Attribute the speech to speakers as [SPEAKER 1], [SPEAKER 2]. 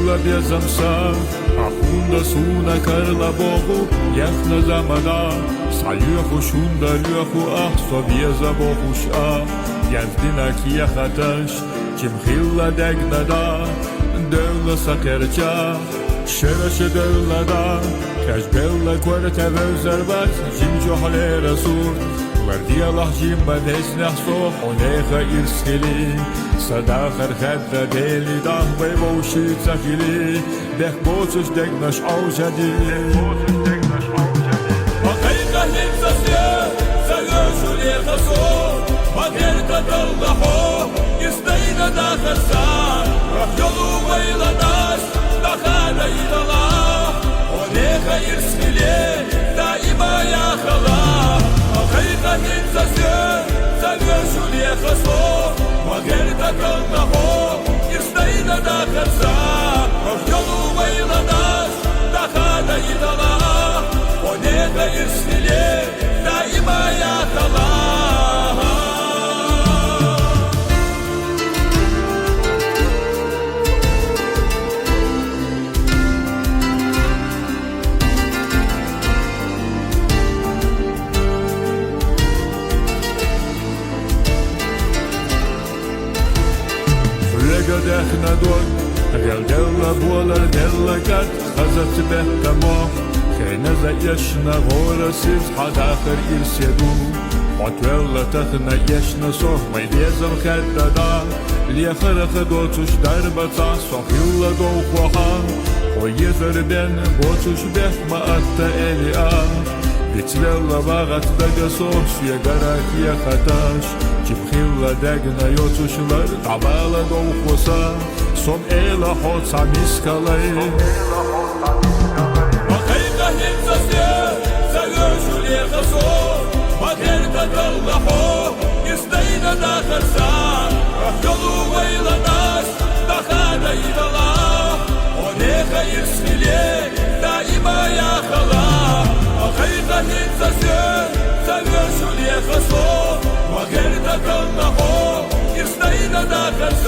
[SPEAKER 1] хилла безамса, ахунда суна карла Богу, яхна замана, салюху шунда люху ах, собьеза бохуш ах, яздина кияхаташ, чим хилла дегнада, дövla sakerca, şerşe dövlada, kajbella kwarta vezerbat, jim johale rasul, verdi Allah jim badesnah so, onecha irskeli, sadachar khadda deli dah beyboshi tsafili, dech bozus degnash aujadi. Bakayka himsasya, zagashuli khaso, bagerka daldaho, istayna dakharsa. Yolu bayladas, dakada idala, onecha irskili, daima yakala. Akayka hinsasya, zagashuli khaso, bagerka daldaho, istayna dakharsa. Yolu bayladas, dakada idala, onecha irskili, daima yakala. Dechna dog, della bola della kat, khazat behta mo, khayna zayashna gora siz hadakhir irsedu, otwella takhna yashna soh, may bezam khaddada, li kharaq dotush darbata, sohilla do khoha, o yezer ben botush beh ma atta elia, bitvella bagat daga soh, ya garak ya khatash. Chibkhilla degna yotushlar tabala doukhsa som ela hotsa miskalay Bakayka himsasya zagashuli khaso bagerka daldaho istayna dakharsa yolu bayladas dakada idala onecha irskili daima yakhala Bakayka himsasya zagashuli khaso bagerka daldaho istayna dakharsa